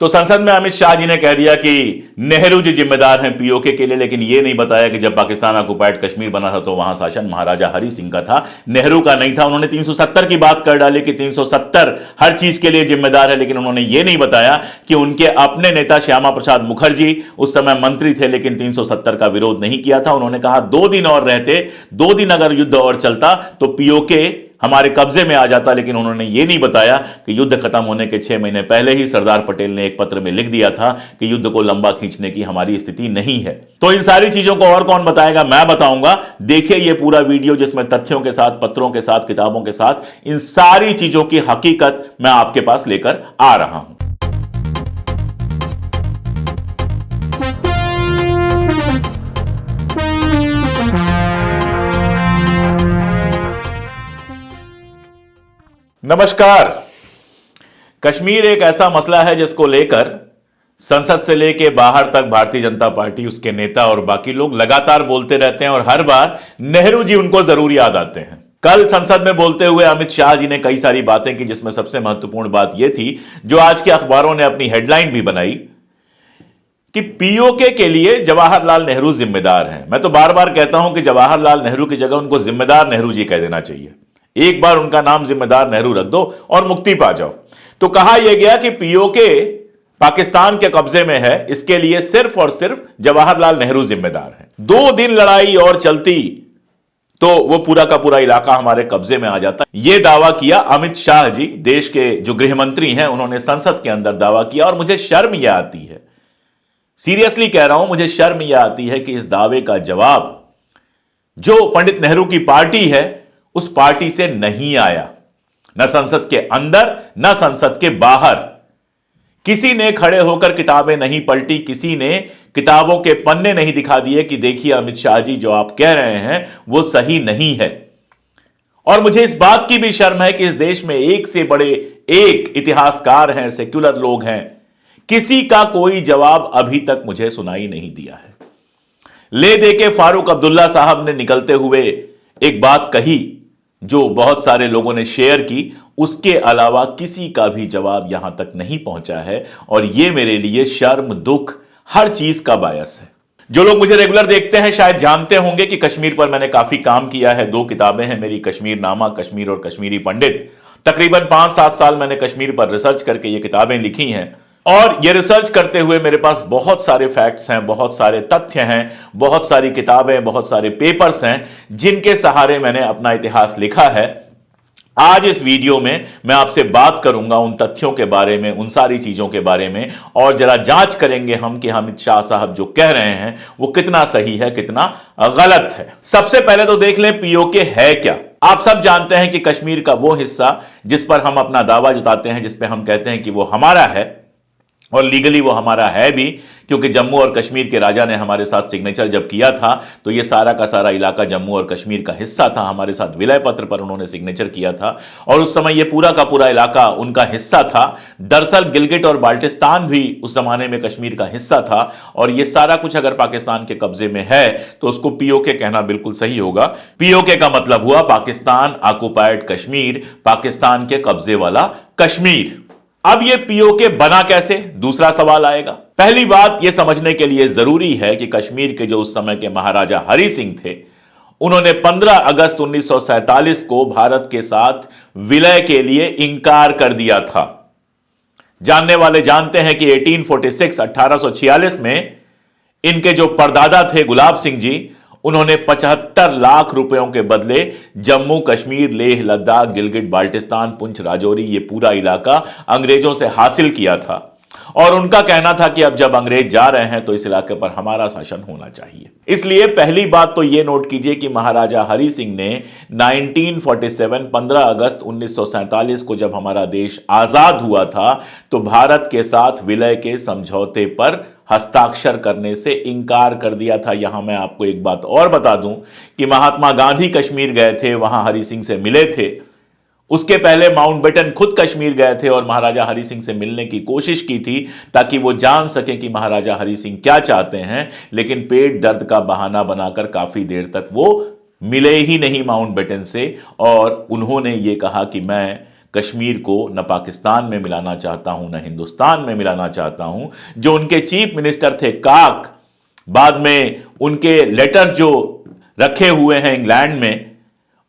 तो संसद में अमित शाह जी ने कह दिया कि नेहरू जी जिम्मेदार हैं पीओके के लिए, लेकिन यह नहीं बताया कि जब पाकिस्तान ऑक्युपाइड कश्मीर बना था तो वहां शासन महाराजा हरि सिंह का था, नेहरू का नहीं था। उन्होंने 370 की बात कर डाली कि 370 हर चीज के लिए जिम्मेदार है, लेकिन उन्होंने यह नहीं बताया कि उनके अपने नेता श्यामा प्रसाद मुखर्जी उस समय मंत्री थे लेकिन 370 का विरोध नहीं किया था। उन्होंने कहा 2 दिन और रहते, 2 दिन अगर युद्ध और चलता तो पीओके हमारे कब्जे में आ जाता, लेकिन उन्होंने यह नहीं बताया कि युद्ध खत्म होने के 6 महीने पहले ही सरदार पटेल ने एक पत्र में लिख दिया था कि युद्ध को लंबा खींचने की हमारी स्थिति नहीं है। तो इन सारी चीजों को और कौन बताएगा, मैं बताऊंगा। देखिए ये पूरा वीडियो जिसमें तथ्यों के साथ, पत्रों के साथ, किताबों के साथ इन सारी चीजों की हकीकत मैं आपके पास लेकर आ रहा हूं। नमस्कार। कश्मीर एक ऐसा मसला है जिसको लेकर संसद से लेकर बाहर तक भारतीय जनता पार्टी, उसके नेता और बाकी लोग लगातार बोलते रहते हैं और हर बार नेहरू जी उनको जरूर याद आते हैं। कल संसद में बोलते हुए अमित शाह जी ने कई सारी बातें की, जिसमें सबसे महत्वपूर्ण बात यह थी जो आज के अखबारों ने अपनी हेडलाइन भी बनाई कि पीओके के लिए जवाहरलाल नेहरू जिम्मेदार हैं। मैं तो बार बार कहता हूं कि जवाहरलाल नेहरू की जगह उनको जिम्मेदार नेहरू जी कह देना चाहिए। एक बार उनका नाम जिम्मेदार नेहरू रख दो और मुक्ति पा जाओ। तो कहा यह गया कि पीओके पाकिस्तान के कब्जे में है, इसके लिए सिर्फ और सिर्फ जवाहरलाल नेहरू जिम्मेदार हैं। 2 दिन लड़ाई और चलती तो वो पूरा का पूरा इलाका हमारे कब्जे में आ जाता। यह दावा किया अमित शाह जी, देश के जो गृह मंत्री हैं, उन्होंने संसद के अंदर दावा किया। और मुझे शर्म यह आती है, सीरियसली कह रहा हूं, मुझे शर्म यह आती है कि इस दावे का जवाब जो पंडित नेहरू की पार्टी है उस पार्टी से नहीं आया। न संसद के अंदर न संसद के बाहर किसी ने खड़े होकर किताबें नहीं पलटी, किसी ने किताबों के पन्ने नहीं दिखा दिए कि देखिए अमित शाह जी जो आप कह रहे हैं वो सही नहीं है। और मुझे इस बात की भी शर्म है कि इस देश में एक से बड़े एक इतिहासकार हैं, सेक्युलर लोग हैं, किसी का कोई जवाब अभी तक मुझे सुनाई नहीं दिया है। ले दे के फारूक अब्दुल्ला साहब ने निकलते हुए एक बात कही जो बहुत सारे लोगों ने शेयर की, उसके अलावा किसी का भी जवाब यहां तक नहीं पहुंचा है। और यह मेरे लिए शर्म, दुख, हर चीज का बायस है। जो लोग मुझे रेगुलर देखते हैं शायद जानते होंगे कि कश्मीर पर मैंने काफी काम किया है। 2 किताबें हैं मेरी, कश्मीर नामा, कश्मीर और कश्मीरी पंडित। तकरीबन 5-7 साल मैंने कश्मीर पर रिसर्च करके ये किताबें लिखी हैं। और ये रिसर्च करते हुए मेरे पास बहुत सारे फैक्ट्स हैं, बहुत सारे तथ्य हैं, बहुत सारी किताबें, बहुत सारे पेपर्स हैं जिनके सहारे मैंने अपना इतिहास लिखा है। आज इस वीडियो में मैं आपसे बात करूंगा उन तथ्यों के बारे में, उन सारी चीजों के बारे में, और जरा जांच करेंगे हम कि अमित शाह साहब जो कह रहे हैं वो कितना सही है, कितना गलत है। सबसे पहले तो देख लें पीओके है क्या। आप सब जानते हैं कि कश्मीर का वो हिस्सा जिस पर हम अपना दावा जताते हैं, जिस पर हम कहते हैं कि वो हमारा है, और लीगली वो हमारा है भी, क्योंकि जम्मू और कश्मीर के राजा ने हमारे साथ सिग्नेचर जब किया था तो ये सारा का सारा इलाका जम्मू और कश्मीर का हिस्सा था। हमारे साथ विलय पत्र पर उन्होंने सिग्नेचर किया था और उस समय ये पूरा का पूरा इलाका उनका हिस्सा था। दरअसल गिलगिट और बाल्टिस्तान भी उस जमाने में कश्मीर का हिस्सा था। और ये सारा कुछ अगर पाकिस्तान के कब्जे में है तो उसको पीओके कहना बिल्कुल सही होगा। पीओके का मतलब हुआ पाकिस्तान ऑक्युपाइड कश्मीर, पाकिस्तान के कब्जे वाला कश्मीर। अब ये पीओके बना कैसे, दूसरा सवाल आएगा। पहली बात यह समझने के लिए जरूरी है कि कश्मीर के जो उस समय के महाराजा हरि सिंह थे, उन्होंने 15 अगस्त 1947 को भारत के साथ विलय के लिए इंकार कर दिया था। जानने वाले जानते हैं कि 1846 में इनके जो परदादा थे गुलाब सिंह जी, उन्होंने 75 लाख रुपयों के बदले जम्मू कश्मीर, लेह लद्दाख, गिलगिट बाल्टिस्तान, पुंछ राजौरी, ये पूरा इलाका अंग्रेजों से हासिल किया था। और उनका कहना था कि अब जब अंग्रेज जा रहे हैं तो इस इलाके पर हमारा शासन होना चाहिए। इसलिए पहली बात तो यह नोट कीजिए कि महाराजा हरि सिंह ने 1947 15 अगस्त 1947 को जब हमारा देश आजाद हुआ था तो भारत के साथ विलय के समझौते पर हस्ताक्षर करने से इंकार कर दिया था। यहां मैं आपको एक बात और बता दूं कि महात्मा गांधी कश्मीर गए थे, वहां हरि सिंह से मिले थे। उसके पहले माउंटबेटन खुद कश्मीर गए थे और महाराजा हरि सिंह से मिलने की कोशिश की थी ताकि वो जान सके कि महाराजा हरि सिंह क्या चाहते हैं। लेकिन पेट दर्द का बहाना बनाकर काफी देर तक वो मिले ही नहीं माउंटबेटन से। और उन्होंने ये कहा कि मैं कश्मीर को न पाकिस्तान में मिलाना चाहता हूं न हिंदुस्तान में मिलाना चाहता हूं। जो उनके चीफ मिनिस्टर थे काक, बाद में उनके लेटर्स जो रखे हुए हैं इंग्लैंड में,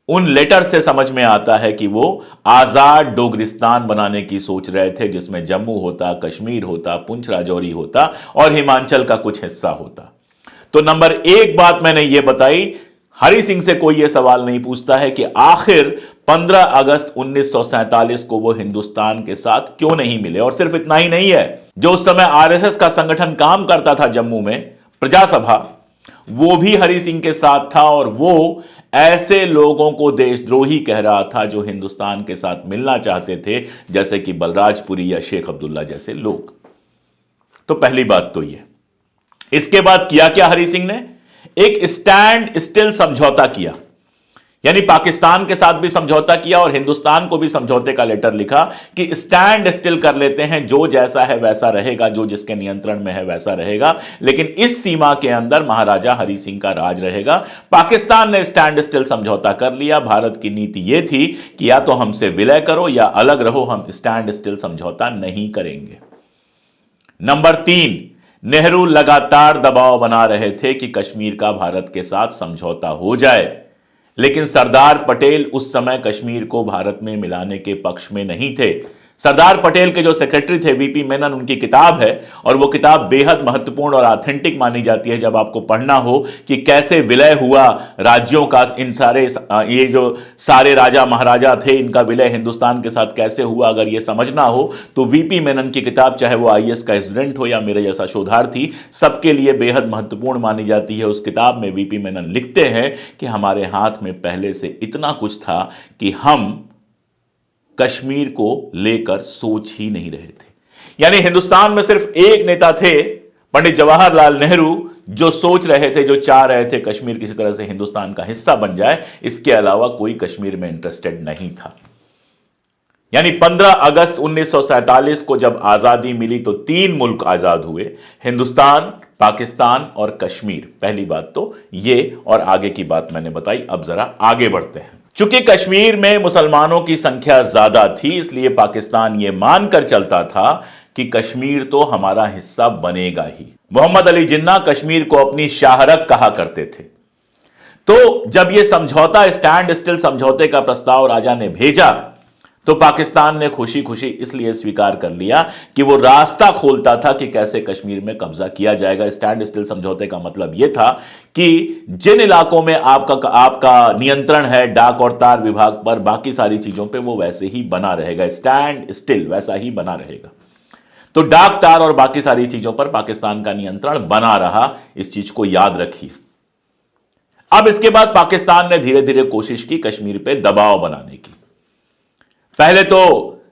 उन लेटर से समझ में आता है कि वो आजाद डोगरिस्तान बनाने की सोच रहे थे, जिसमें जम्मू होता, कश्मीर होता, पुंछ राजौरी होता और हिमाचल का कुछ हिस्सा होता। तो नंबर एक बात मैंने ये बताई, हरि सिंह से कोई यह सवाल नहीं पूछता है कि आखिर 15 अगस्त 1947 को वो हिंदुस्तान के साथ क्यों नहीं मिले। और सिर्फ इतना ही नहीं है, जो उस समय आरएसएस का संगठन काम करता था जम्मू में, प्रजा सभा, वो भी हरि सिंह के साथ था और वो ऐसे लोगों को देशद्रोही कह रहा था जो हिंदुस्तान के साथ मिलना चाहते थे, जैसे कि बलराजपुरी या शेख अब्दुल्ला जैसे लोग। तो पहली बात तो ये। इसके बाद किया क्या हरि सिंह ने? एक स्टैंड स्टिल समझौता किया, यानी पाकिस्तान के साथ भी समझौता किया और हिंदुस्तान को भी समझौते का लेटर लिखा कि स्टैंड स्टिल कर लेते हैं, जो जैसा है वैसा रहेगा, जो जिसके नियंत्रण में है वैसा रहेगा, लेकिन इस सीमा के अंदर महाराजा हरि सिंह का राज रहेगा। पाकिस्तान ने स्टैंड स्टिल समझौता कर लिया। भारत की नीति यह थी कि या तो हमसे विलय करो या अलग रहो, हम स्टैंड स्टिल समझौता नहीं करेंगे। नंबर 3, नेहरू लगातार दबाव बना रहे थे कि कश्मीर का भारत के साथ समझौता हो जाए, लेकिन सरदार पटेल उस समय कश्मीर को भारत में मिलाने के पक्ष में नहीं थे। सरदार पटेल के जो सेक्रेटरी थे वीपी मेनन, उनकी किताब है और वो किताब बेहद महत्वपूर्ण और ऑथेंटिक मानी जाती है जब आपको पढ़ना हो कि कैसे विलय हुआ राज्यों का। इन सारे ये जो सारे राजा महाराजा थे, इनका विलय हिंदुस्तान के साथ कैसे हुआ, अगर ये समझना हो तो वीपी मेनन की किताब, चाहे वो आईएएस का स्टूडेंट हो या मेरे जैसा शोधार्थी, सबके लिए बेहद महत्वपूर्ण मानी जाती है। उस किताब में वीपी मेनन लिखते हैं कि हमारे हाथ में पहले से इतना कुछ था कि हम कश्मीर को लेकर सोच ही नहीं रहे थे। यानी हिंदुस्तान में सिर्फ एक नेता थे, पंडित जवाहरलाल नेहरू, जो सोच रहे थे, जो चाह रहे थे कश्मीर किसी तरह से हिंदुस्तान का हिस्सा बन जाए। इसके अलावा कोई कश्मीर में इंटरेस्टेड नहीं था। यानी 15 अगस्त 1947 को जब आजादी मिली तो 3 मुल्क आजाद हुए, हिंदुस्तान, पाकिस्तान और कश्मीर। पहली बात तो ये, और आगे की बात मैंने बताई। अब जरा आगे बढ़ते हैं। चूंकि कश्मीर में मुसलमानों की संख्या ज्यादा थी, इसलिए पाकिस्तान यह मानकर चलता था कि कश्मीर तो हमारा हिस्सा बनेगा ही। मोहम्मद अली जिन्ना कश्मीर को अपनी शाहरग कहा करते थे। तो जब यह समझौता, स्टैंड स्टिल समझौते का प्रस्ताव राजा ने भेजा, तो पाकिस्तान ने खुशी खुशी इसलिए स्वीकार कर लिया कि वो रास्ता खोलता था कि कैसे कश्मीर में कब्जा किया जाएगा। स्टैंड स्टिल समझौते का मतलब यह था कि जिन इलाकों में आपका नियंत्रण है डाक और तार विभाग पर, बाकी सारी चीजों पे वो वैसे ही बना रहेगा। स्टैंड स्टिल वैसा ही बना रहेगा। तो डाक तार और बाकी सारी चीजों पर पाकिस्तान का नियंत्रण बना रहा। इस चीज को याद रखिए। अब इसके बाद पाकिस्तान ने धीरे धीरे कोशिश की कश्मीर पे दबाव बनाने की। पहले तो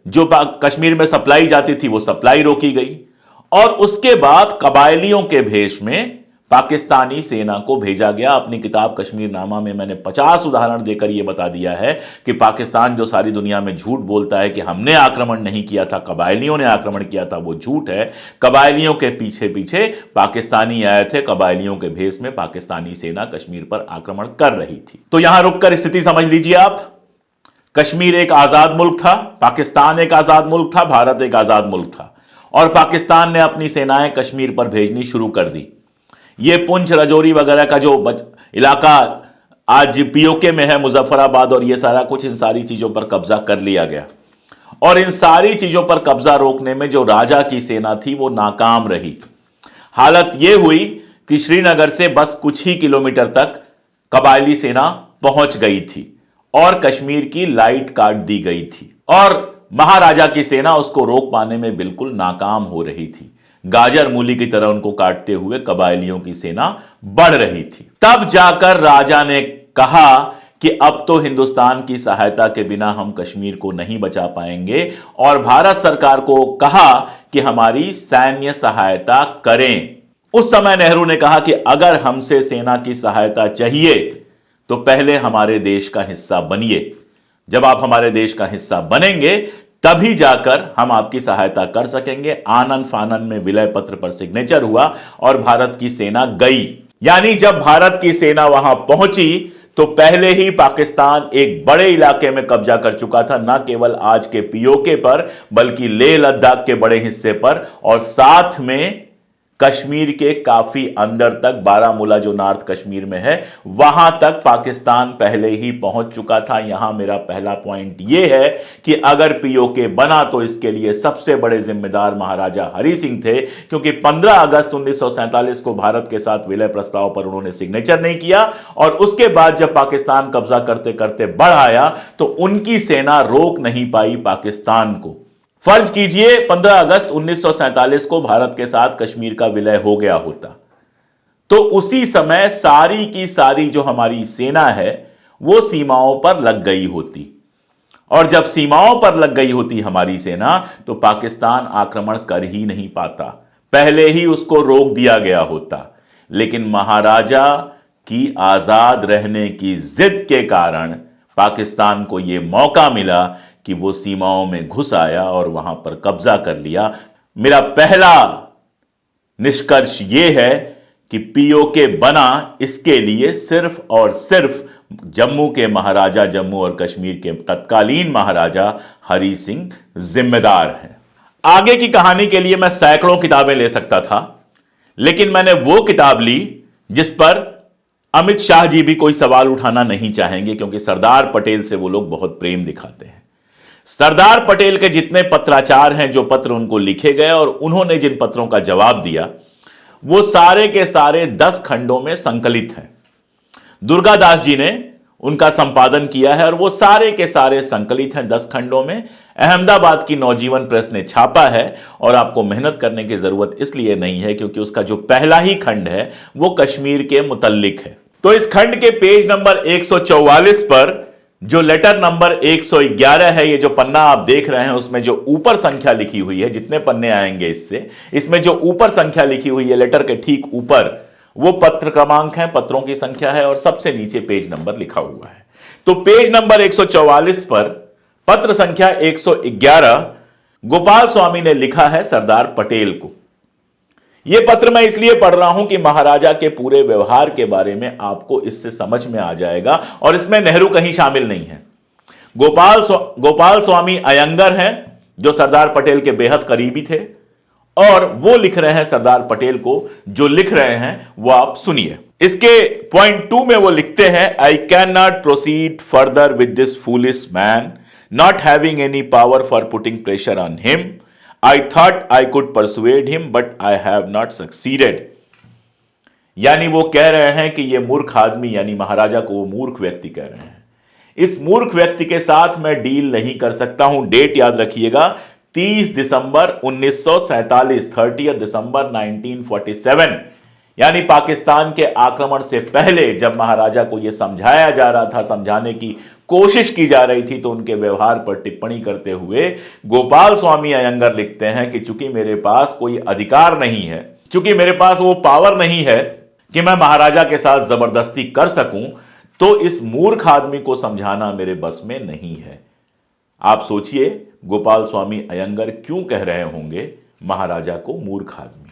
जो कश्मीर में सप्लाई जाती थी वो सप्लाई रोकी गई, और उसके बाद कबायलियों के भेष में पाकिस्तानी सेना को भेजा गया। अपनी किताब कश्मीरनामा में मैंने 50 उदाहरण देकर यह बता दिया है कि पाकिस्तान जो सारी दुनिया में झूठ बोलता है कि हमने आक्रमण नहीं किया था, कबायलियों ने आक्रमण किया था, वो झूठ है। कबायलियों के पीछे पीछे पाकिस्तानी आए थे, कबायलियों के भेष में पाकिस्तानी सेना कश्मीर पर आक्रमण कर रही थी। तो यहां रुककर स्थिति समझ लीजिए आप। कश्मीर एक आजाद मुल्क था, पाकिस्तान एक आजाद मुल्क था, भारत एक आजाद मुल्क था, और पाकिस्तान ने अपनी सेनाएं कश्मीर पर भेजनी शुरू कर दी। ये पुंछ राजौरी वगैरह का जो इलाका आज पीओके में है, मुजफ्फराबाद और ये सारा कुछ, इन सारी चीजों पर कब्जा कर लिया गया। और इन सारी चीजों पर कब्जा रोकने में जो राजा की सेना थी वो नाकाम रही। हालत यह हुई कि श्रीनगर से बस कुछ ही किलोमीटर तक कबायली सेना पहुंच गई थी और कश्मीर की लाइट काट दी गई थी, और महाराजा की सेना उसको रोक पाने में बिल्कुल नाकाम हो रही थी। गाजर मूली की तरह उनको काटते हुए कबायलियों की सेना बढ़ रही थी। तब जाकर राजा ने कहा कि अब तो हिंदुस्तान की सहायता के बिना हम कश्मीर को नहीं बचा पाएंगे, और भारत सरकार को कहा कि हमारी सैन्य सहायता करें। उस समय नेहरू ने कहा कि अगर हमसे सेना की सहायता चाहिए तो पहले हमारे देश का हिस्सा बनिए। जब आप हमारे देश का हिस्सा बनेंगे तभी जाकर हम आपकी सहायता कर सकेंगे। आनन फानन में विलय पत्र पर सिग्नेचर हुआ और भारत की सेना गई। यानी जब भारत की सेना वहां पहुंची तो पहले ही पाकिस्तान एक बड़े इलाके में कब्जा कर चुका था, न केवल आज के पीओके पर बल्कि लेह लद्दाख के बड़े हिस्से पर, और साथ में कश्मीर के काफी अंदर तक, बारामूला जो नॉर्थ कश्मीर में है वहां तक पाकिस्तान पहले ही पहुंच चुका था। यहां मेरा पहला पॉइंट यह है कि अगर पीओके बना तो इसके लिए सबसे बड़े जिम्मेदार महाराजा हरि सिंह थे, क्योंकि 15 अगस्त 1947 को भारत के साथ विलय प्रस्ताव पर उन्होंने सिग्नेचर नहीं किया, और उसके बाद जब पाकिस्तान कब्जा करते करते बढ़ आया तो उनकी सेना रोक नहीं पाई पाकिस्तान को। फर्ज कीजिए 15 अगस्त 1947 को भारत के साथ कश्मीर का विलय हो गया होता, तो उसी समय सारी की सारी जो हमारी सेना है वो सीमाओं पर लग गई होती, और जब सीमाओं पर लग गई होती हमारी सेना तो पाकिस्तान आक्रमण कर ही नहीं पाता, पहले ही उसको रोक दिया गया होता। लेकिन महाराजा की आजाद रहने की जिद के कारण पाकिस्तान को यह मौका मिला कि वो सीमाओं में घुस आया और वहां पर कब्जा कर लिया। मेरा पहला निष्कर्ष यह है कि पीओके बना इसके लिए सिर्फ और सिर्फ जम्मू के महाराजा, जम्मू और कश्मीर के तत्कालीन महाराजा हरि सिंह जिम्मेदार हैं। आगे की कहानी के लिए मैं सैकड़ों किताबें ले सकता था, लेकिन मैंने वो किताब ली जिस पर अमित शाह जी भी कोई सवाल उठाना नहीं चाहेंगे, क्योंकि सरदार पटेल से वो लोग बहुत प्रेम दिखाते हैं। सरदार पटेल के जितने पत्राचार हैं, जो पत्र उनको लिखे गए और उन्होंने जिन पत्रों का जवाब दिया, वो सारे के सारे 10 खंडों में संकलित हैं। दुर्गादास जी ने उनका संपादन किया है और वो सारे के सारे संकलित हैं 10 खंडों में। अहमदाबाद की नवजीवन प्रेस ने छापा है, और आपको मेहनत करने की जरूरत इसलिए नहीं है क्योंकि उसका जो पहला ही खंड है वो कश्मीर के मुतल्लिक है। तो इस खंड के पेज नंबर 144 पर जो लेटर नंबर 111 है, ये जो पन्ना आप देख रहे हैं उसमें जो ऊपर संख्या लिखी हुई है, जितने पन्ने आएंगे इसमें जो ऊपर संख्या लिखी हुई है लेटर के ठीक ऊपर, वो पत्र क्रमांक है, पत्रों की संख्या है, और सबसे नीचे पेज नंबर लिखा हुआ है। तो पेज नंबर 144 पर पत्र संख्या 111 गोपाल स्वामी ने लिखा है सरदार पटेल को। यह पत्र मैं इसलिए पढ़ रहा हूं कि महाराजा के पूरे व्यवहार के बारे में आपको इससे समझ में आ जाएगा, और इसमें नेहरू कहीं शामिल नहीं है। गोपाल स्वामी अयंगर हैं, जो सरदार पटेल के बेहद करीबी थे, और वो लिख रहे हैं सरदार पटेल को। जो लिख रहे हैं वो आप सुनिए। इसके पॉइंट 2 में वो लिखते हैं, I can not proceed further with this foolish man, not having any power for putting pressure on him. I thought I could persuade him, but I have not succeeded. यानी वो कह रहे हैं कि ये मूर्ख आदमी, यानी महाराजा को वो मूर्ख व्यक्ति कह रहे हैं, इस मूर्ख व्यक्ति के साथ मैं डील नहीं कर सकता हूं। डेट याद रखिएगा, 30 दिसंबर 1947, 30 दिसंबर 1947, यानी पाकिस्तान के आक्रमण से पहले जब महाराजा को यह समझाया जा रहा था, समझाने की कोशिश की जा रही थी, तो उनके व्यवहार पर टिप्पणी करते हुए गोपाल स्वामी अयंगर लिखते हैं कि चूंकि मेरे पास कोई अधिकार नहीं है, चूंकि मेरे पास वो पावर नहीं है कि मैं महाराजा के साथ जबरदस्ती कर सकूं, तो इस मूर्ख आदमी को समझाना मेरे बस में नहीं है। आप सोचिए गोपाल स्वामी अयंगर क्यों कह रहे होंगे महाराजा को मूर्ख आदमी।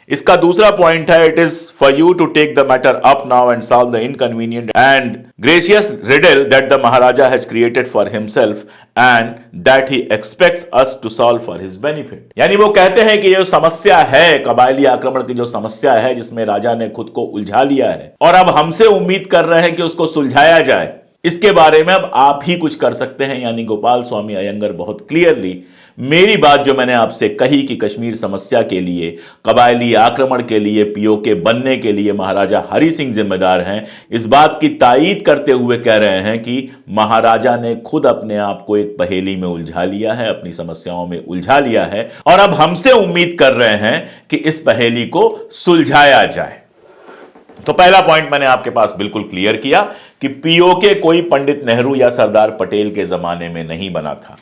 इसका दूसरा पॉइंट है, it is for you to take the matter up now and solve the inconvenient and gracious riddle that the maharaja has created for himself and that he expects us to solve for his benefit. यानी वो कहते हैं कि ये जो समस्या है, कबायली आक्रमण की जो समस्या है, जिसमें राजा ने खुद को उलझा लिया है और अब हमसे उम्मीद कर रहे हैं कि उसको सुलझाया जाए, इसके बारे में अब आप ही कुछ कर सकते हैं। यानी गोपाल स्वामी अयंगर बहुत क्लियरली मेरी बात जो मैंने आपसे कही कि कश्मीर समस्या के लिए, कबायली आक्रमण के लिए, पीओके बनने के लिए महाराजा हरि सिंह जिम्मेदार हैं, इस बात की तायीद करते हुए कह रहे हैं कि महाराजा ने खुद अपने आप को एक पहेली में उलझा लिया है, अपनी समस्याओं में उलझा लिया है, और अब हमसे उम्मीद कर रहे हैं कि इस पहेली को सुलझाया जाए। तो पहला पॉइंट मैंने आपके पास बिल्कुल क्लियर किया कि पीओके कोई पंडित नेहरू या सरदार पटेल के जमाने में नहीं बना था।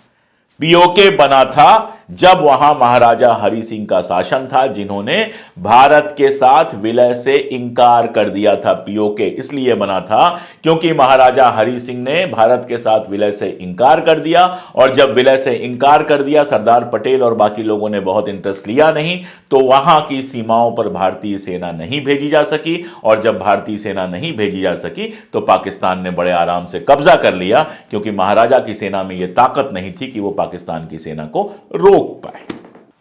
पीओके बना था जब वहां महाराजा हरि सिंह का शासन था, जिन्होंने भारत के साथ विलय से इंकार कर दिया था। पीओके इसलिए बना था क्योंकि महाराजा हरि सिंह ने भारत के साथ विलय से इंकार कर दिया, और जब विलय से इंकार कर दिया, सरदार पटेल और बाकी लोगों ने बहुत इंटरेस्ट लिया नहीं, तो वहां की सीमाओं पर भारतीय सेना नहीं भेजी जा सकी, और जब भारतीय सेना नहीं भेजी जा सकी तो पाकिस्तान ने बड़े आराम से कब्जा कर लिया, क्योंकि महाराजा की सेना में यह ताकत नहीं थी कि वो पाकिस्तान की सेना को रोक पाए।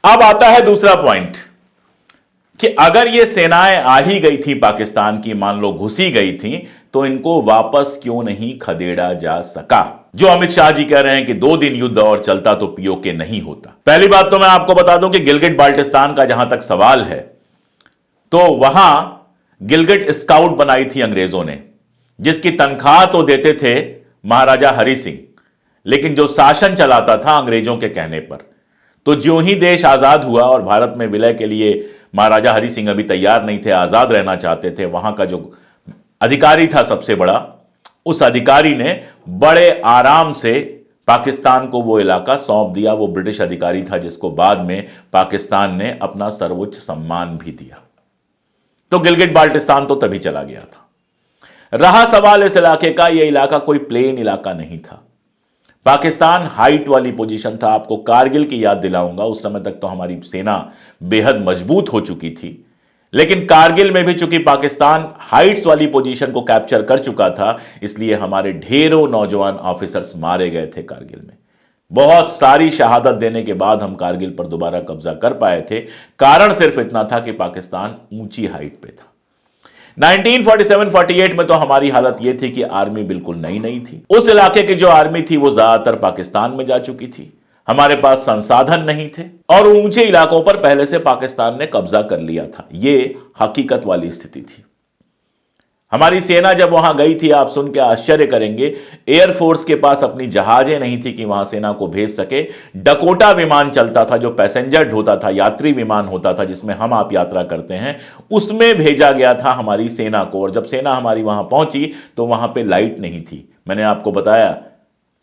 अब आता है दूसरा पॉइंट कि अगर ये सेनाएं आ ही गई थी पाकिस्तान की, मान लो घुसी गई थी, तो इनको वापस क्यों नहीं खदेड़ा जा सका। जो अमित शाह जी कह रहे हैं कि 2 दिन युद्ध और चलता तो पीओके नहीं होता। पहली बात तो मैं आपको बता दूं कि गिलगिट बाल्टिस्तान का जहां तक सवाल है, तो वहां गिलगिट स्काउट बनाई थी अंग्रेजों ने, जिसकी तनख्वाह तो देते थे महाराजा हरि सिंह, लेकिन जो शासन चलाता था अंग्रेजों के कहने पर। तो ज्यों ही देश आजाद हुआ और भारत में विलय के लिए महाराजा हरि सिंह अभी तैयार नहीं थे, आजाद रहना चाहते थे, वहां का जो अधिकारी था सबसे बड़ा, उस अधिकारी ने बड़े आराम से पाकिस्तान को वो इलाका सौंप दिया। वो ब्रिटिश अधिकारी था जिसको बाद में पाकिस्तान ने अपना सर्वोच्च सम्मान भी दिया। तो गिलगिट बाल्टिस्तान तो तभी चला गया था। रहा सवाल इस इलाके का, यह इलाका कोई प्लेन इलाका नहीं था। पाकिस्तान हाइट वाली पोजीशन था। आपको कारगिल की याद दिलाऊंगा, उस समय तक तो हमारी सेना बेहद मजबूत हो चुकी थी, लेकिन कारगिल में भी चूंकि पाकिस्तान हाइट्स वाली पोजीशन को कैप्चर कर चुका था, इसलिए हमारे ढेरों नौजवान ऑफिसर्स मारे गए थे कारगिल में। बहुत सारी शहादत देने के बाद हम कारगिल पर दोबारा कब्जा कर पाए थे। कारण सिर्फ इतना था कि पाकिस्तान ऊंची हाइट पे था। 1947-48 में तो हमारी हालत यह थी कि आर्मी बिल्कुल नई नहीं थी। उस इलाके की जो आर्मी थी वो ज्यादातर पाकिस्तान में जा चुकी थी। हमारे पास संसाधन नहीं थे और ऊंचे इलाकों पर पहले से पाकिस्तान ने कब्जा कर लिया था। यह हकीकत वाली स्थिति थी। हमारी सेना जब वहां गई थी, आप सुन के आश्चर्य करेंगे, एयरफोर्स के पास अपनी जहाजें नहीं थी कि वहां सेना को भेज सके। डकोटा विमान चलता था जो पैसेंजर होता था, यात्री विमान होता था जिसमें हम आप यात्रा करते हैं, उसमें भेजा गया था हमारी सेना को। और जब सेना हमारी वहां पहुंची तो वहां पे लाइट नहीं थी। मैंने आपको बताया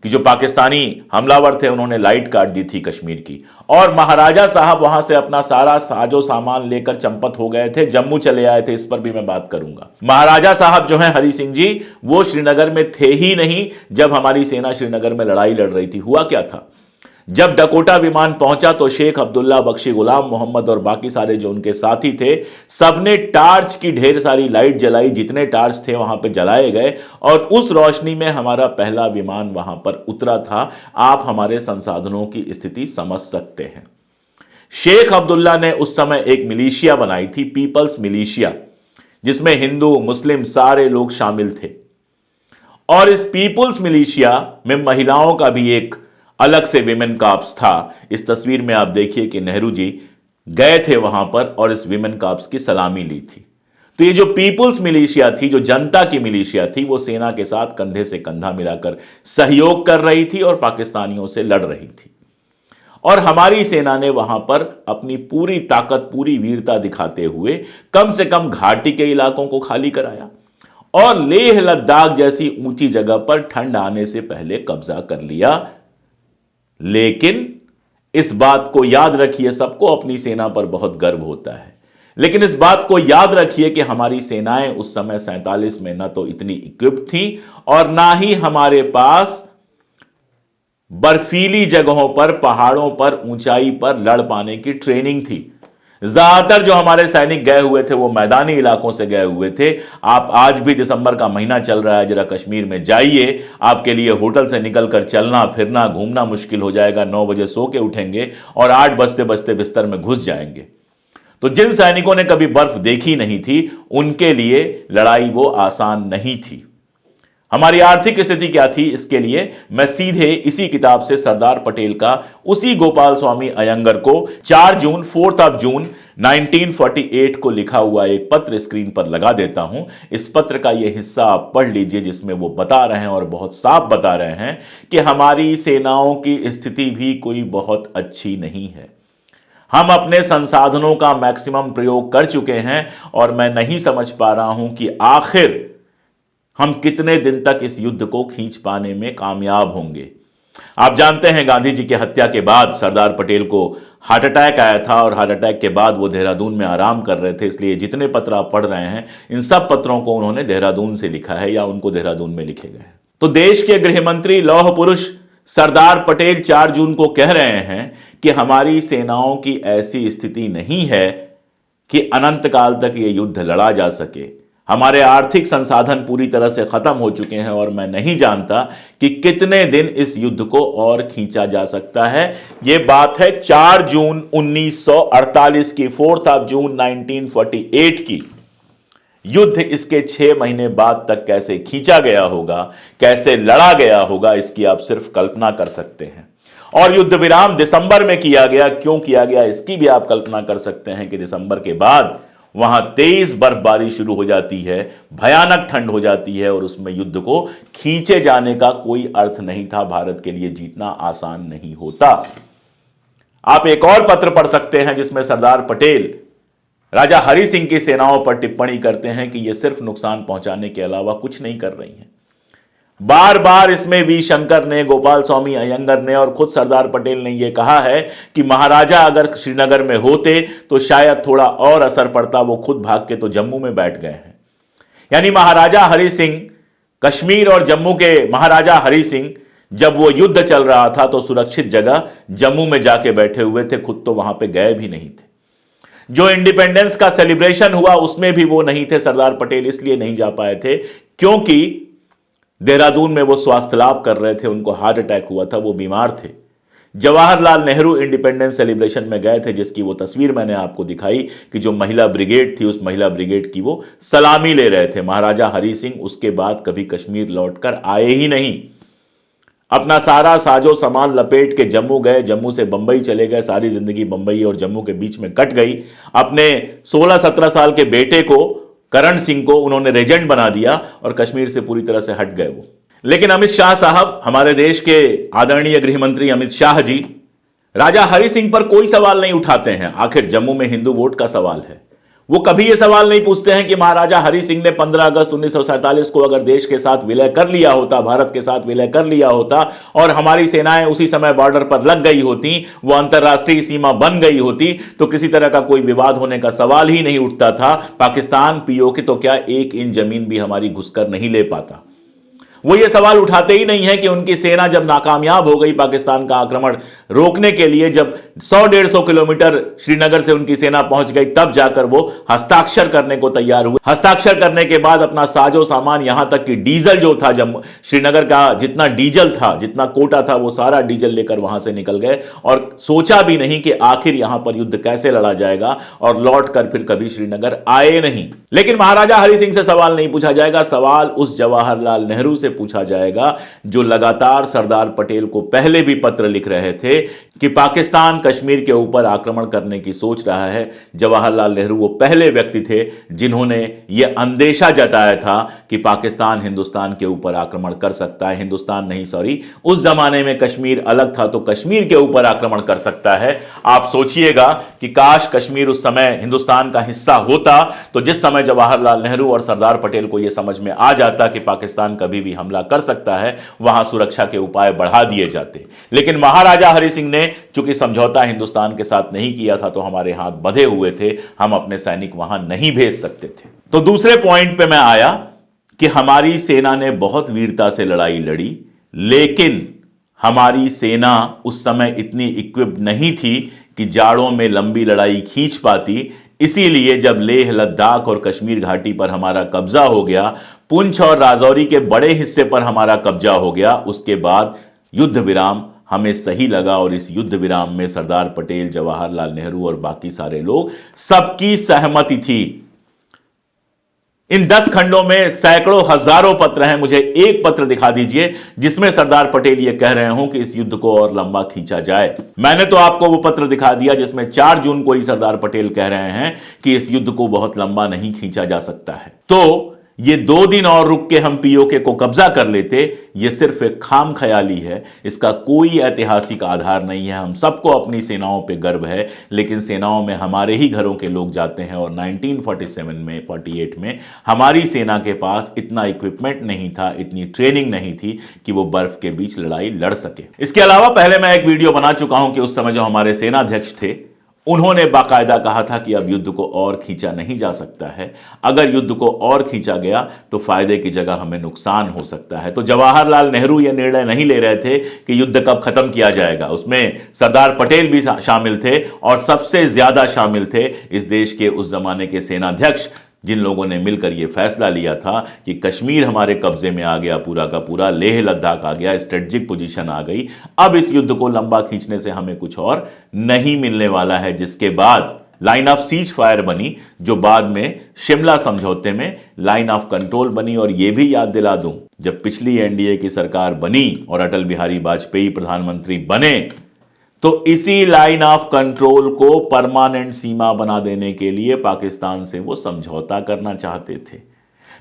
कि जो पाकिस्तानी हमलावर थे उन्होंने लाइट काट दी थी कश्मीर की, और महाराजा साहब वहां से अपना सारा साजो सामान लेकर चंपत हो गए थे, जम्मू चले आए थे। इस पर भी मैं बात करूंगा। महाराजा साहब जो हैं हरि सिंह जी, वो श्रीनगर में थे ही नहीं जब हमारी सेना श्रीनगर में लड़ाई लड़ रही थी। हुआ क्या था, जब डकोटा विमान पहुंचा तो शेख अब्दुल्ला बख्शी, गुलाम मोहम्मद और बाकी सारे जो उनके साथी थे, सबने टार्च की ढेर सारी लाइट जलाई। जितने टार्च थे वहां पे जलाए गए और उस रोशनी में हमारा पहला विमान वहां पर उतरा था। आप हमारे संसाधनों की स्थिति समझ सकते हैं। शेख अब्दुल्ला ने उस समय एक मिलिशिया बनाई थी, पीपल्स मिलिशिया, जिसमें हिंदू मुस्लिम सारे लोग शामिल थे। और इस पीपल्स मिलिशिया में महिलाओं का भी एक अलग से विमेन कॉर्प्स था। इस तस्वीर में आप देखिए कि नेहरू जी गए थे वहां पर और इस विमेन कॉर्प्स की सलामी ली थी। तो ये जो पीपल्स मिलिशिया थी, जो जनता की मिलिशिया थी, वो सेना के साथ कंधे से कंधा मिलाकर सहयोग कर रही थी और पाकिस्तानियों से लड़ रही थी। और हमारी सेना ने वहां पर अपनी पूरी ताकत, पूरी वीरता दिखाते हुए कम से कम घाटी के इलाकों को खाली कराया और लेह लद्दाख जैसी ऊंची जगह पर ठंड आने से पहले कब्जा कर लिया। लेकिन इस बात को याद रखिए, सबको अपनी सेना पर बहुत गर्व होता है, लेकिन इस बात को याद रखिए कि हमारी सेनाएं उस समय 47 में ना तो इतनी इक्विप्ड थी और ना ही हमारे पास बर्फीली जगहों पर, पहाड़ों पर, ऊंचाई पर लड़ पाने की ट्रेनिंग थी। ज्यादातर जो हमारे सैनिक गए हुए थे वो मैदानी इलाकों से गए हुए थे। आप आज भी, दिसंबर का महीना चल रहा है, जरा कश्मीर में जाइए, आपके लिए होटल से निकलकर चलना फिरना घूमना मुश्किल हो जाएगा। 9 बजे सो के उठेंगे और 8 बजते बजते बिस्तर में घुस जाएंगे। तो जिन सैनिकों ने कभी बर्फ देखी नहीं थी, उनके लिए लड़ाई वो आसान नहीं थी। हमारी आर्थिक स्थिति क्या थी, इसके लिए मैं सीधे इसी किताब से सरदार पटेल का, उसी गोपाल स्वामी अयंगर को 4 जून 1948 को लिखा हुआ एक पत्र स्क्रीन पर लगा देता हूं। इस पत्र का यह हिस्सा आप पढ़ लीजिए, जिसमें वो बता रहे हैं और बहुत साफ बता रहे हैं कि हमारी सेनाओं की स्थिति भी कोई बहुत अच्छी नहीं है। हम अपने संसाधनों का मैक्सिमम प्रयोग कर चुके हैं और मैं नहीं समझ पा रहा हूं कि आखिर हम कितने दिन तक इस युद्ध को खींच पाने में कामयाब होंगे। आप जानते हैं गांधी जी की हत्या के बाद सरदार पटेल को हार्ट अटैक आया था और हार्ट अटैक के बाद वो देहरादून में आराम कर रहे थे, इसलिए जितने पत्र आप पढ़ रहे हैं इन सब पत्रों को उन्होंने देहरादून से लिखा है या उनको देहरादून में लिखे गए हैं। तो देश के गृह मंत्री लौह पुरुष सरदार पटेल 4 जून को कह रहे हैं कि हमारी सेनाओं की ऐसी स्थिति नहीं है कि अनंत काल तक यह युद्ध लड़ा जा सके। हमारे आर्थिक संसाधन पूरी तरह से खत्म हो चुके हैं और मैं नहीं जानता कि कितने दिन इस युद्ध को और खींचा जा सकता है। यह बात है 4 जून 1948 की, 4 जून 1948 की। युद्ध इसके 6 महीने बाद तक कैसे खींचा गया होगा, कैसे लड़ा गया होगा, इसकी आप सिर्फ कल्पना कर सकते हैं। और युद्ध विराम दिसंबर में किया गया, क्यों किया गया इसकी भी आप कल्पना कर सकते हैं कि दिसंबर के बाद वहां तेज बर्फबारी शुरू हो जाती है, भयानक ठंड हो जाती है और उसमें युद्ध को खींचे जाने का कोई अर्थ नहीं था। भारत के लिए जीतना आसान नहीं होता। आप एक और पत्र पढ़ सकते हैं जिसमें सरदार पटेल राजा हरि सिंह की सेनाओं पर टिप्पणी करते हैं कि ये सिर्फ नुकसान पहुंचाने के अलावा कुछ नहीं कर रही हैं। बार बार इसमें वी शंकर ने, गोपाल स्वामी अयंगर ने और खुद सरदार पटेल ने यह कहा है कि महाराजा अगर श्रीनगर में होते तो शायद थोड़ा और असर पड़ता, वो खुद भाग के तो जम्मू में बैठ गए हैं। यानी महाराजा हरि सिंह, कश्मीर और जम्मू के महाराजा हरि सिंह जब वो युद्ध चल रहा था तो सुरक्षित जगह जम्मू में जाके बैठे हुए थे, खुद तो वहां पे गए भी नहीं थे। जो इंडिपेंडेंस का सेलिब्रेशन हुआ उसमें भी वो नहीं थे। सरदार पटेल इसलिए नहीं जा पाए थे क्योंकि देहरादून में वो स्वास्थ्य लाभ कर रहे थे, उनको हार्ट अटैक हुआ था, वो बीमार थे। जवाहरलाल नेहरू इंडिपेंडेंस सेलिब्रेशन में गए थे, जिसकी वो तस्वीर मैंने आपको दिखाई कि जो महिला ब्रिगेड थी उस महिला ब्रिगेड की वो सलामी ले रहे थे। महाराजा हरि सिंह उसके बाद कभी कश्मीर लौटकर आए ही नहीं। अपना सारा साजो सामान लपेट के जम्मू गए, जम्मू से बंबई चले गए, सारी जिंदगी बंबई और जम्मू के बीच में कट गई। अपने 16-17 साल के बेटे को, करण सिंह को, उन्होंने रेजेंट बना दिया और कश्मीर से पूरी तरह से हट गए वो। लेकिन अमित शाह साहब, हमारे देश के आदरणीय गृह मंत्री अमित शाह जी, राजा हरि सिंह पर कोई सवाल नहीं उठाते हैं। आखिर जम्मू में हिंदू वोट का सवाल है। वो कभी यह सवाल नहीं पूछते हैं कि महाराजा हरि सिंह ने 15 अगस्त 1947 को अगर देश के साथ विलय कर लिया होता, भारत के साथ विलय कर लिया होता और हमारी सेनाएं उसी समय बॉर्डर पर लग गई होती, वो अंतर्राष्ट्रीय सीमा बन गई होती, तो किसी तरह का कोई विवाद होने का सवाल ही नहीं उठता था। पाकिस्तान पीओके तो क्या 1 इंच जमीन भी हमारी घुसकर नहीं ले पाता। वो ये सवाल उठाते ही नहीं है कि उनकी सेना जब नाकामयाब हो गई पाकिस्तान का आक्रमण रोकने के लिए, जब 100-150 किलोमीटर श्रीनगर से उनकी सेना पहुंच गई, तब जाकर वो हस्ताक्षर करने को तैयार हुए। हस्ताक्षर करने के बाद अपना साजो सामान, यहां तक कि डीजल जो था, जम्मू श्रीनगर का जितना डीजल था, जितना कोटा था, वो सारा डीजल लेकर वहां से निकल गए और सोचा भी नहीं कि आखिर यहां पर युद्ध कैसे लड़ा जाएगा, और लौट कर फिर कभी श्रीनगर आए नहीं। लेकिन महाराजा हरि सिंह से सवाल नहीं पूछा जाएगा। सवाल उस जवाहरलाल नेहरू से पूछा जाएगा जो लगातार सरदार पटेल को पहले भी पत्र लिख रहे थे कि पाकिस्तान कश्मीर के ऊपर आक्रमण करने की सोच रहा है। जवाहरलाल नेहरू वो पहले व्यक्ति थे जिन्होंने यह अंदेशा जताया था कि पाकिस्तान हिंदुस्तान के ऊपर आक्रमण कर सकता है। हिंदुस्तान नहीं, सॉरी, उस जमाने में कश्मीर अलग था, तो कश्मीर के ऊपर आक्रमण कर सकता है। आप सोचिएगा कि काश कश्मीर उस समय हिंदुस्तान का हिस्सा होता, तो जिस समय जवाहरलाल नेहरू और सरदार पटेल को यह समझ में आ जाता कि पाकिस्तान कभी भी हमला कर सकता है, वहां सुरक्षा के उपाय बढ़ा दिए जाते। लेकिन महाराजा हरि सिंह ने चूंकि समझौता हिंदुस्तान के साथ नहीं किया था, तो हमारे हाथ बंधे हुए थे, हम अपने सैनिक वहां नहीं भेज सकते थे। तो दूसरे पॉइंट पे मैं आया कि हमारी सेना ने बहुत वीरता से लड़ाई लड़ी, लेकिन हमारी सेना उस समय इतनी इक्विप्ड नहीं थी कि जाड़ों में लंबी लड़ाई खींच पाती। इसीलिए जब लेह, लद्दाख और कश्मीर घाटी पर हमारा कब्जा हो गया, पुंछ और राजौरी के बड़े हिस्से पर हमारा कब्जा हो गया, उसके बाद युद्ध विराम हमें सही लगा और इस युद्ध विराम में सरदार पटेल, जवाहरलाल नेहरू और बाकी सारे लोग, सबकी सहमति थी। इन 10 खंडों में सैकड़ों हजारों पत्र हैं। मुझे एक पत्र दिखा दीजिए जिसमें सरदार पटेल यह कह रहे हों कि इस युद्ध को और लंबा खींचा जाए। मैंने तो आपको वो पत्र दिखा दिया जिसमें 4 जून को ही सरदार पटेल कह रहे हैं कि इस युद्ध को बहुत लंबा नहीं खींचा जा सकता है। तो ये 2 दिन और रुक के हम पीओके को कब्जा कर लेते, ये सिर्फ एक खाम ख्याली है, इसका कोई ऐतिहासिक आधार नहीं है। हम सबको अपनी सेनाओं पे गर्व है, लेकिन सेनाओं में हमारे ही घरों के लोग जाते हैं और 1947 में 48 में हमारी सेना के पास इतना इक्विपमेंट नहीं था, इतनी ट्रेनिंग नहीं थी कि वो बर्फ के बीच लड़ाई लड़ सके। इसके अलावा पहले मैं एक वीडियो बना चुका हूं कि उस समय जो हमारे सेनाध्यक्ष थे उन्होंने बाकायदा कहा था कि अब युद्ध को और खींचा नहीं जा सकता है, अगर युद्ध को और खींचा गया तो फायदे की जगह हमें नुकसान हो सकता है। तो जवाहरलाल नेहरू यह निर्णय नहीं ले रहे थे कि युद्ध कब खत्म किया जाएगा, उसमें सरदार पटेल भी शामिल थे और सबसे ज्यादा शामिल थे इस देश के उस जमाने के सेनाध्यक्ष, जिन लोगों ने मिलकर यह फैसला लिया था कि कश्मीर हमारे कब्जे में आ गया, पूरा का पूरा लेह लद्दाख आ गया, स्ट्रेटेजिक पोजीशन आ गई, अब इस युद्ध को लंबा खींचने से हमें कुछ और नहीं मिलने वाला है। जिसके बाद लाइन ऑफ सीज फायर बनी, जो बाद में शिमला समझौते में लाइन ऑफ कंट्रोल बनी। और यह भी याद दिला दूं, जब पिछली एनडीए की सरकार बनी और अटल बिहारी वाजपेयी प्रधानमंत्री बने, तो इसी लाइन ऑफ कंट्रोल को परमानेंट सीमा बना देने के लिए पाकिस्तान से वो समझौता करना चाहते थे।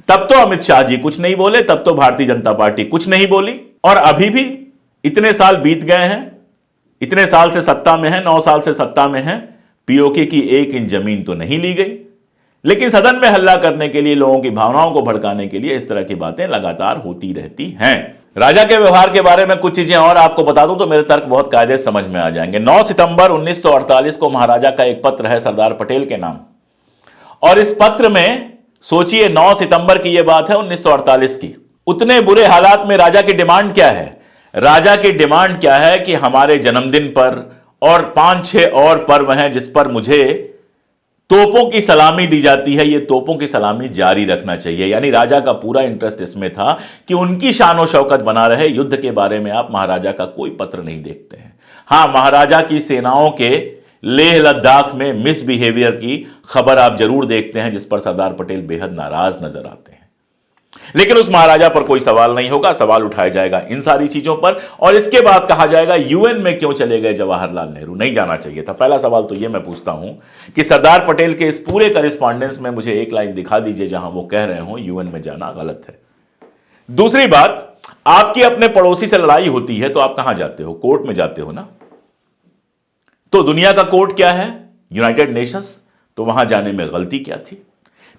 तब तो अमित शाह जी कुछ नहीं बोले, तब तो भारतीय जनता पार्टी कुछ नहीं बोली, और अभी भी इतने साल बीत गए हैं, इतने साल से सत्ता में है, 9 साल से सत्ता में है, पीओके की 1 इंच जमीन तो नहीं ली गई। लेकिन सदन में हल्ला करने के लिए, लोगों की भावनाओं को भड़काने के लिए इस तरह की बातें लगातार होती रहती हैं। राजा के व्यवहार के बारे में कुछ चीजें और आपको बता दूं तो मेरे तर्क बहुत कायदे समझ में आ जाएंगे। 9 सितंबर 1948 को महाराजा का एक पत्र है सरदार पटेल के नाम, और इस पत्र में सोचिए 9 सितंबर की यह बात है 1948 की। उतने बुरे हालात में राजा की डिमांड क्या है? राजा की डिमांड क्या है कि हमारे जन्मदिन पर और 5-6 और पर्व हैं जिस पर मुझे तोपों की सलामी दी जाती है, ये तोपों की सलामी जारी रखना चाहिए। यानी राजा का पूरा इंटरेस्ट इसमें था कि उनकी शानो शौकत बना रहे। युद्ध के बारे में आप महाराजा का कोई पत्र नहीं देखते हैं। हां, महाराजा की सेनाओं के लेह लद्दाख में मिसबिहेवियर की खबर आप जरूर देखते हैं, जिस पर सरदार पटेल बेहद नाराज नजर आते हैं। लेकिन उस महाराजा पर कोई सवाल नहीं होगा, सवाल उठाया जाएगा इन सारी चीजों पर, और इसके बाद कहा जाएगा यूएन में क्यों चले गए जवाहरलाल नेहरू, नहीं जाना चाहिए था। पहला सवाल तो यह मैं पूछता हूं कि सरदार पटेल के इस पूरे करिस्पॉन्डेंस में मुझे एक लाइन दिखा दीजिए जहां वो कह रहे हो यूएन में जाना गलत है। दूसरी बात, आपकी अपने पड़ोसी से लड़ाई होती है तो आप कहां जाते हो? कोर्ट में जाते हो ना। तो दुनिया का कोर्ट क्या है? United Nations. तो वहां जाने में गलती क्या थी?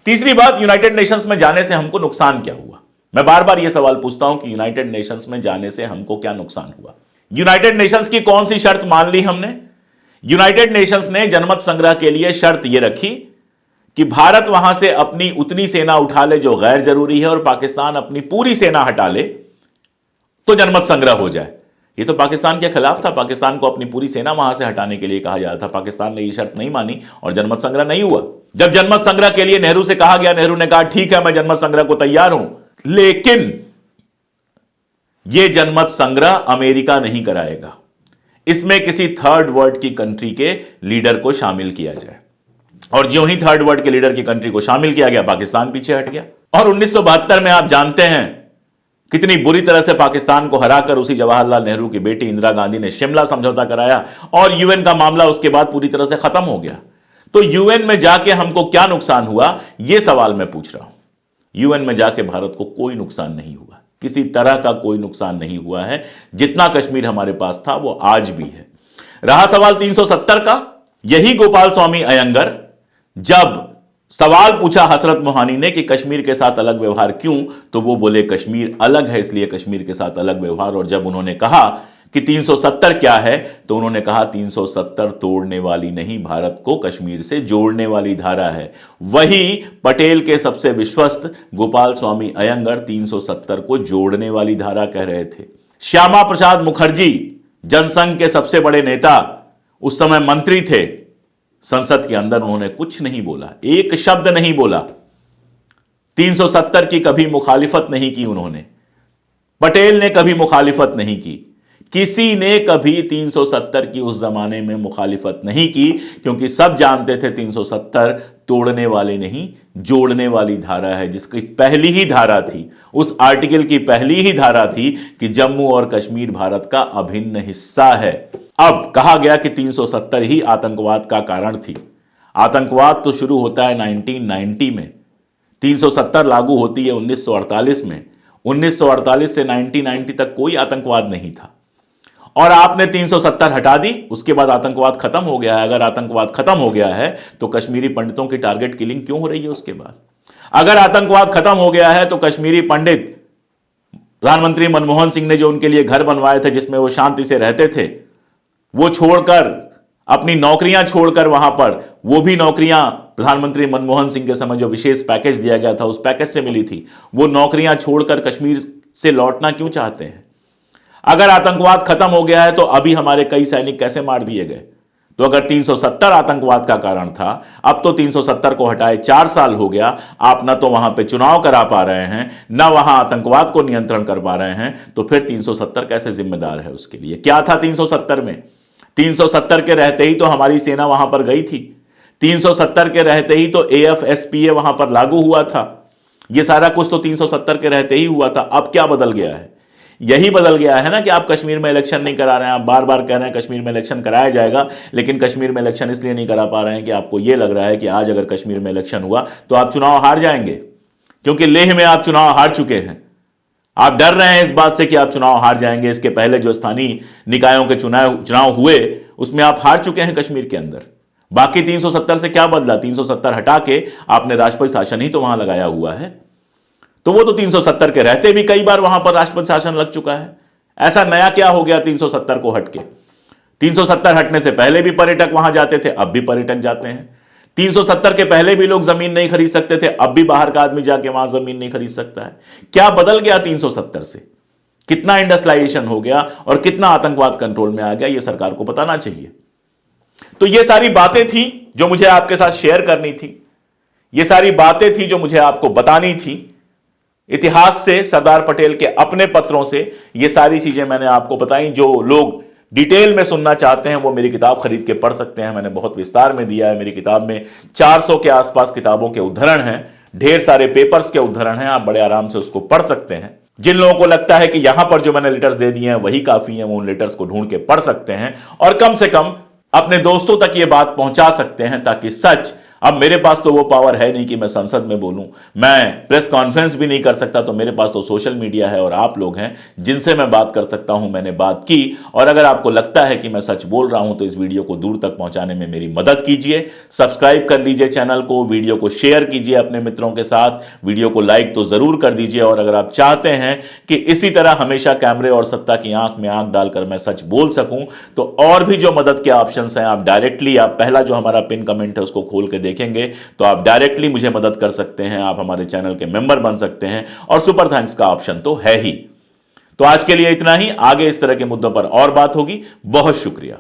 तीसरी बात, यूनाइटेड नेशंस में जाने से हमको नुकसान क्या हुआ? मैं बार बार यह सवाल पूछता हूं कि यूनाइटेड नेशंस में जाने से हमको क्या नुकसान हुआ? यूनाइटेड नेशंस की कौन सी शर्त मान ली हमने? यूनाइटेड नेशंस ने जनमत संग्रह के लिए शर्त यह रखी कि भारत वहां से अपनी उतनी सेना उठा ले जो गैर जरूरी है, और पाकिस्तान अपनी पूरी सेना हटा ले तो जनमत संग्रह हो जाए। ये तो पाकिस्तान के खिलाफ था। पाकिस्तान को अपनी पूरी सेना वहां से हटाने के लिए कहा जा रहा था। पाकिस्तान ने यह शर्त नहीं मानी और जनमत संग्रह नहीं हुआ। जब जनमत संग्रह के लिए नेहरू से कहा गया, नेहरू ने कहा ठीक है मैं जनमत संग्रह को तैयार हूं, लेकिन यह जनमत संग्रह अमेरिका नहीं कराएगा, इसमें किसी थर्ड वर्ल्ड की कंट्री के लीडर को शामिल किया जाए। और ज्यों ही थर्ड वर्ल्ड के लीडर की कंट्री को शामिल किया गया, पाकिस्तान पीछे हट गया। और 1972 में आप जानते हैं कितनी बुरी तरह से पाकिस्तान को हराकर उसी जवाहरलाल नेहरू की बेटी इंदिरा गांधी ने शिमला समझौता कराया, और यूएन का मामला उसके बाद पूरी तरह से खत्म हो गया। तो यूएन में जाके हमको क्या नुकसान हुआ, यह सवाल मैं पूछ रहा हूं। यूएन में जाके भारत को कोई नुकसान नहीं हुआ, किसी तरह का कोई नुकसान नहीं हुआ है। जितना कश्मीर हमारे पास था वो आज भी है। रहा सवाल 370 का, यही गोपाल स्वामी अयंगर जब सवाल पूछा हसरत मोहानी ने कि कश्मीर के साथ अलग व्यवहार क्यों, तो वो बोले कश्मीर अलग है इसलिए कश्मीर के साथ अलग व्यवहार। और जब उन्होंने कहा कि 370 क्या है, तो उन्होंने कहा 370 तोड़ने वाली नहीं, भारत को कश्मीर से जोड़ने वाली धारा है। वही पटेल के सबसे विश्वस्त गोपाल स्वामी अयंगर 370 को जोड़ने वाली धारा कह रहे थे। श्यामा प्रसाद मुखर्जी जनसंघ के सबसे बड़े नेता, उस समय मंत्री थे संसद के अंदर, उन्होंने कुछ नहीं बोला, एक शब्द नहीं बोला। 370 की कभी मुखालिफत नहीं की उन्होंने। पटेल ने कभी मुखालिफत नहीं की, किसी ने कभी 370 की उस जमाने में मुखालिफत नहीं की, क्योंकि सब जानते थे 370 तोड़ने वाले नहीं, जोड़ने वाली धारा है, जिसकी पहली ही धारा थी, उस आर्टिकल की पहली ही धारा थी कि जम्मू और कश्मीर भारत का अभिन्न हिस्सा है। अब कहा गया कि 370 ही आतंकवाद का कारण थी। आतंकवाद तो शुरू होता है 1990 में, 370 लागू होती है 1948 में। 1948 से 1990 तक कोई आतंकवाद नहीं था और आपने 370 हटा दी, उसके बाद आतंकवाद खत्म हो गया है। अगर आतंकवाद खत्म हो गया है तो कश्मीरी पंडितों की टारगेट किलिंग क्यों हो रही है उसके बाद? अगर आतंकवाद खत्म हो गया है तो कश्मीरी पंडित, प्रधानमंत्री मनमोहन सिंह ने जो उनके लिए घर बनवाए थे जिसमें वो शांति से रहते थे, वो छोड़कर, अपनी नौकरियां छोड़कर वहां पर, वो भी नौकरियां प्रधानमंत्री मनमोहन सिंह के समय जो विशेष पैकेज दिया गया था उस पैकेज से मिली थी, वो नौकरियां छोड़कर कश्मीर से लौटना क्यों चाहते हैं? अगर आतंकवाद खत्म हो गया है तो अभी हमारे कई सैनिक कैसे मार दिए गए? तो अगर 370 आतंकवाद का कारण था, अब तो 370 को हटाए 4 साल हो गया, आप ना तो वहां पे चुनाव करा पा रहे हैं, ना वहां आतंकवाद को नियंत्रण कर पा रहे हैं, तो फिर 370 कैसे जिम्मेदार है उसके लिए? क्या था 370 में? 370 के रहते ही तो हमारी सेना वहां पर गई थी। 370 के रहते ही तो AFSPA वहां पर लागू हुआ था। यह सारा कुछ तो 370 के रहते ही हुआ था। अब क्या बदल गया है? यही बदल गया है ना कि आप कश्मीर में इलेक्शन नहीं करा रहे हैं। आप बार बार कह रहे हैं कश्मीर में इलेक्शन कराया जाएगा, लेकिन कश्मीर में इलेक्शन इसलिए नहीं करा पा रहे हैं कि आपको यह लग रहा है कि आज अगर कश्मीर में इलेक्शन हुआ तो आप चुनाव हार जाएंगे, क्योंकि लेह में आप चुनाव हार चुके हैं। आप डर रहे हैं इस बात से कि आप चुनाव हार जाएंगे। इसके पहले जो स्थानीय निकायों के चुनाव हुए उसमें आप हार चुके हैं कश्मीर के अंदर। बाकी 370 से क्या बदला? 370 हटा के आपने राष्ट्रपति शासन ही तो वहां लगाया हुआ है। तो वो तो 370 के रहते भी कई बार वहां पर राष्ट्रपति शासन लग चुका है। ऐसा नया क्या हो गया 370 को हटके? 370 हटने से पहले भी पर्यटक वहां जाते थे, अब भी पर्यटक जाते हैं। 370 के पहले भी लोग जमीन नहीं खरीद सकते थे, अब भी बाहर का आदमी जाके वहां जमीन नहीं खरीद सकता है। क्या बदल गया 370 से? कितना इंडस्ट्रियलाइजेशन हो गया और कितना आतंकवाद कंट्रोल में आ गया, यह सरकार को बताना चाहिए। तो ये सारी बातें थी जो मुझे आपके साथ शेयर करनी थी। ये सारी बातें थी जो मुझे आपको बतानी थी। इतिहास से, सरदार पटेल के अपने पत्रों से ये सारी चीजें मैंने आपको बताई। जो लोग डिटेल में सुनना चाहते हैं वो मेरी किताब खरीद के पढ़ सकते हैं। मैंने बहुत विस्तार में दिया है। मेरी किताब में 400 के आसपास किताबों के उद्धरण हैं, ढेर सारे पेपर्स के उद्धरण हैं। आप बड़े आराम से उसको पढ़ सकते हैं। जिन लोगों को लगता है कि यहां पर जो मैंने लेटर्स दे दिए हैं वही काफी हैं, वो उन लेटर्स को ढूंढ के पढ़ सकते हैं और कम से कम अपने दोस्तों तक ये बात पहुंचा सकते हैं, ताकि सच, अब मेरे पास तो वो पावर है नहीं कि मैं संसद में बोलूं, मैं प्रेस कॉन्फ्रेंस भी नहीं कर सकता, तो मेरे पास तो सोशल मीडिया है और आप लोग हैं जिनसे मैं बात कर सकता हूं। मैंने बात की और अगर आपको लगता है कि मैं सच बोल रहा हूं तो इस वीडियो को दूर तक पहुंचाने में मेरी मदद कीजिए। सब्सक्राइब कर लीजिए चैनल को, वीडियो को शेयर कीजिए अपने मित्रों के साथ, वीडियो को लाइक तो जरूर कर दीजिए। और अगर आप चाहते हैं कि इसी तरह हमेशा कैमरे और सत्ता की आंख में आंख डालकर मैं सच बोल सकूं, तो और भी जो मदद के ऑप्शंस हैं, आप डायरेक्टली, आप पहला जो हमारा पिन कमेंट है उसको खोल के देखेंगे तो आप डायरेक्टली मुझे मदद कर सकते हैं। आप हमारे चैनल के मेंबर बन सकते हैं और सुपर थैंक्स का ऑप्शन तो है ही। तो आज के लिए इतना ही। आगे इस तरह के मुद्दों पर और बात होगी। बहुत शुक्रिया।